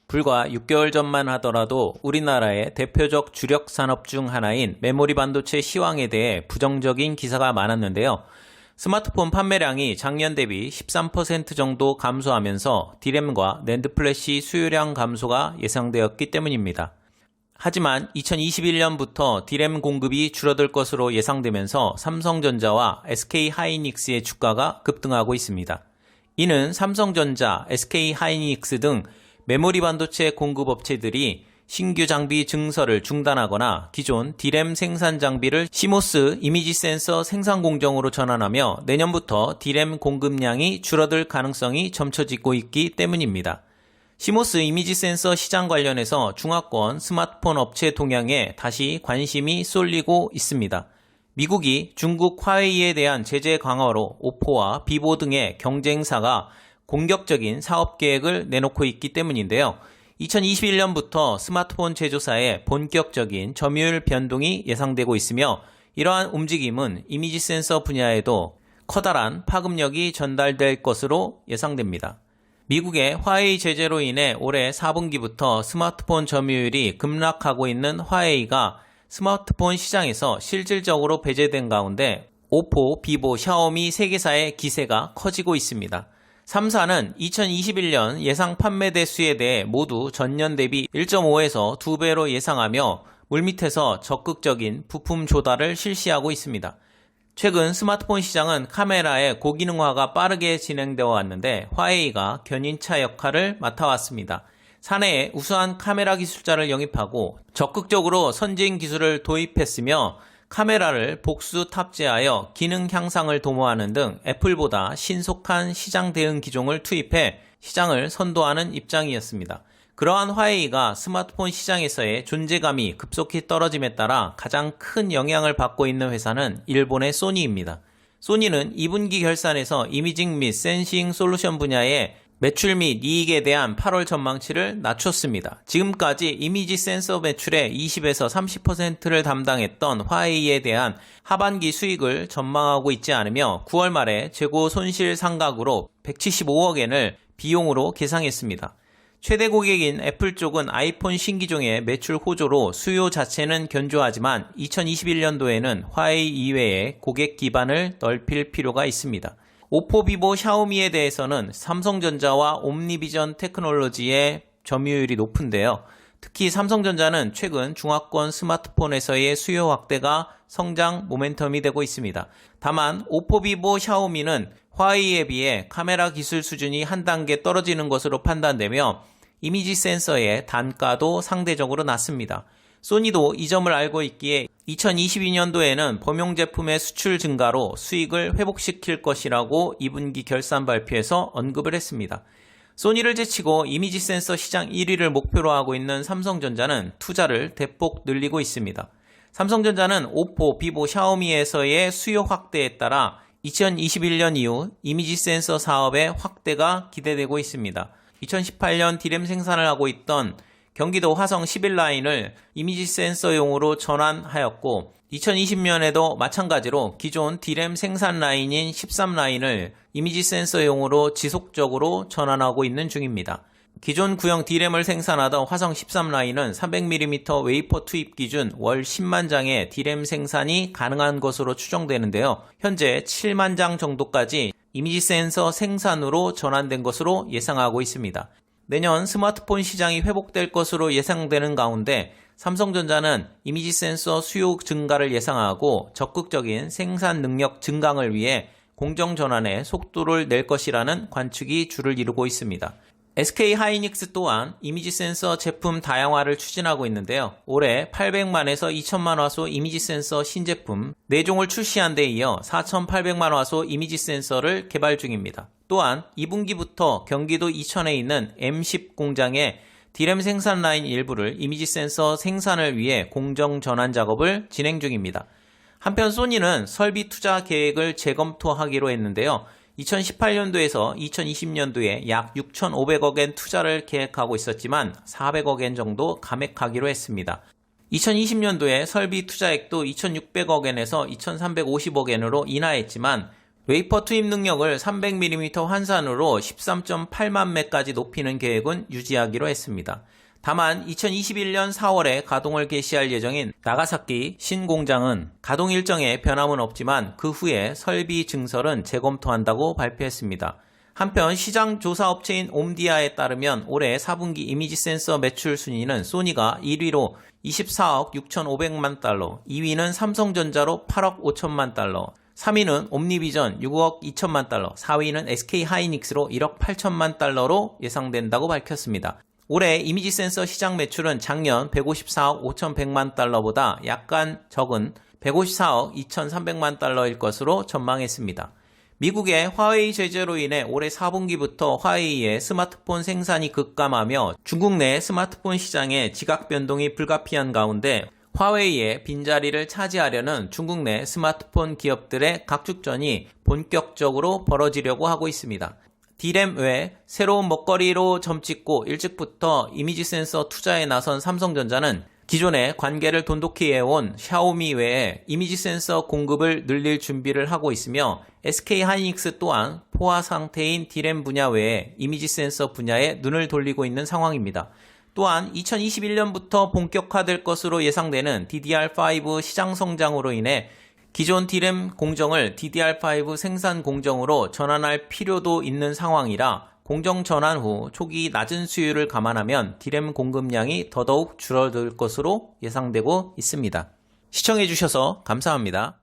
불과 6개월 전만 하더라도 우리나라의 대표적 주력 산업 중 하나인 메모리 반도체 시황에 대해 부정적인 기사가 많았는데요. 스마트폰 판매량이 작년 대비 13% 정도 감소하면서 D램과 낸드 플래시 수요량 감소가 예상되었기 때문입니다. 하지만 2021년부터 D램 공급이 줄어들 것으로 예상되면서 삼성전자와 SK하이닉스의 주가가 급등하고 있습니다. 이는 삼성전자, SK하이닉스 등 메모리 반도체 공급업체들이 신규 장비 증설을 중단하거나 기존 D램 생산 장비를 CMOS 이미지 센서 생산 공정으로 전환하며 내년부터 D램 공급량이 줄어들 가능성이 점쳐지고 있기 때문입니다. CMOS 이미지 센서 시장 관련해서 중화권 스마트폰 업체 동향에 다시 관심이 쏠리고 있습니다. 미국이 중국 화웨이에 대한 제재 강화로 오포와 비보 등의 경쟁사가 공격적인 사업 계획을 내놓고 있기 때문인데요. 2021년부터 스마트폰 제조사의 본격적인 점유율 변동이 예상되고 있으며 이러한 움직임은 이미지 센서 분야에도 커다란 파급력이 전달될 것으로 예상됩니다. 미국의 화웨이 제재로 인해 올해 4분기부터 스마트폰 점유율이 급락하고 있는 화웨이가 스마트폰 시장에서 실질적으로 배제된 가운데 오포, 비보, 샤오미 3개사의 기세가 커지고 있습니다. 3사는 2021년 예상 판매 대수에 대해 모두 전년 대비 1.5에서 2배로 예상하며 물밑에서 적극적인 부품 조달을 실시하고 있습니다. 최근 스마트폰 시장은 카메라의 고기능화가 빠르게 진행되어 왔는데 화웨이가 견인차 역할을 맡아왔습니다. 사내에 우수한 카메라 기술자를 영입하고 적극적으로 선진 기술을 도입했으며 카메라를 복수 탑재하여 기능 향상을 도모하는 등 애플보다 신속한 시장 대응 기종을 투입해 시장을 선도하는 입장이었습니다. 그러한 화웨이가 스마트폰 시장에서의 존재감이 급속히 떨어짐에 따라 가장 큰 영향을 받고 있는 회사는 일본의 소니입니다. 소니는 2분기 결산에서 이미징 및 센싱 솔루션 분야의 매출 및 이익에 대한 8월 전망치를 낮췄습니다. 지금까지 이미지 센서 매출의 20에서 30%를 담당했던 화웨이에 대한 하반기 수익을 전망하고 있지 않으며 9월 말에 재고 손실 상각으로 175억엔을 비용으로 계상했습니다. 최대 고객인 애플 쪽은 아이폰 신기종의 매출 호조로 수요 자체는 견조하지만 2021년도에는 화웨이 이외의 고객 기반을 넓힐 필요가 있습니다. 오포, 비보, 샤오미에 대해서는 삼성전자와 옴니비전 테크놀로지의 점유율이 높은데요. 특히 삼성전자는 최근 중화권 스마트폰에서의 수요 확대가 성장 모멘텀이 되고 있습니다. 다만 오포, 비보, 샤오미는 화웨이에 비해 카메라 기술 수준이 한 단계 떨어지는 것으로 판단되며 이미지 센서의 단가도 상대적으로 낮습니다. 소니도 이 점을 알고 있기에 2022년도에는 범용 제품의 수출 증가로 수익을 회복시킬 것이라고 2분기 결산 발표에서 언급을 했습니다. 소니를 제치고 이미지 센서 시장 1위를 목표로 하고 있는 삼성전자는 투자를 대폭 늘리고 있습니다. 삼성전자는 오포, 비보, 샤오미에서의 수요 확대에 따라 2021년 이후 이미지 센서 사업의 확대가 기대되고 있습니다. 2018년 D램 생산을 하고 있던 경기도 화성 11라인을 이미지 센서용으로 전환하였고 2020년에도 마찬가지로 기존 D램 생산 라인인 13라인을 이미지 센서용으로 지속적으로 전환하고 있는 중입니다. 기존 구형 D램을 생산하던 화성 13라인은 300mm 웨이퍼 투입 기준 월 10만 장의 D램 생산이 가능한 것으로 추정되는데요. 현재 7만 장 정도까지 이미지 센서 생산으로 전환된 것으로 예상하고 있습니다. 내년 스마트폰 시장이 회복될 것으로 예상되는 가운데 삼성전자는 이미지 센서 수요 증가를 예상하고 적극적인 생산 능력 증강을 위해 공정 전환에 속도를 낼 것이라는 관측이 주를 이루고 있습니다. SK하이닉스 또한 이미지 센서 제품 다양화를 추진하고 있는데요. 올해 800만에서 2천만 화소 이미지 센서 신제품 4종을 출시한 데 이어 4,800만 화소 이미지 센서를 개발 중입니다. 또한 2분기부터 경기도 이천에 있는 M10 공장에 D램 생산 라인 일부를 이미지 센서 생산을 위해 공정 전환 작업을 진행 중입니다. 한편 소니는 설비 투자 계획을 재검토하기로 했는데요. 2018년도에서 2020년도에 약 6,500억엔 투자를 계획하고 있었지만 400억엔 정도 감액하기로 했습니다. 2020년도에 설비 투자액도 2,600억엔에서 2,350억엔으로 인하했지만 웨이퍼 투입 능력을 300mm 환산으로 13.8만 매까지 높이는 계획은 유지하기로 했습니다. 다만 2021년 4월에 가동을 개시할 예정인 나가사키 신공장은 가동 일정에 변함은 없지만 그 후에 설비 증설은 재검토한다고 발표했습니다. 한편 시장 조사 업체인 옴디아에 따르면 올해 4분기 이미지 센서 매출 순위는 소니가 1위로 24억 6,500만 달러, 2위는 삼성전자로 8억 5천만 달러, 3위는 옴니비전 6억 2천만 달러, 4위는 SK하이닉스로 1억 8천만 달러로 예상된다고 밝혔습니다. 올해 이미지 센서 시장 매출은 작년 154억 5,100만 달러보다 약간 적은 154억 2,300만 달러일 것으로 전망했습니다. 미국의 화웨이 제재로 인해 올해 4분기부터 화웨이의 스마트폰 생산이 급감하며 중국 내 스마트폰 시장의 지각 변동이 불가피한 가운데 화웨이의 빈자리를 차지하려는 중국 내 스마트폰 기업들의 각축전이 본격적으로 벌어지려고 하고 있습니다. D램 외 새로운 먹거리로 점찍고 일찍부터 이미지 센서 투자에 나선 삼성전자는 기존의 관계를 돈독히 해온 샤오미 외에 이미지 센서 공급을 늘릴 준비를 하고 있으며 SK하이닉스 또한 포화 상태인 D램 분야 외에 이미지 센서 분야에 눈을 돌리고 있는 상황입니다. 또한 2021년부터 본격화될 것으로 예상되는 DDR5 시장 성장으로 인해 기존 D램 공정을 DDR5 생산 공정으로 전환할 필요도 있는 상황이라 공정 전환 후 초기 낮은 수요를 감안하면 D램 공급량이 더더욱 줄어들 것으로 예상되고 있습니다. 시청해주셔서 감사합니다.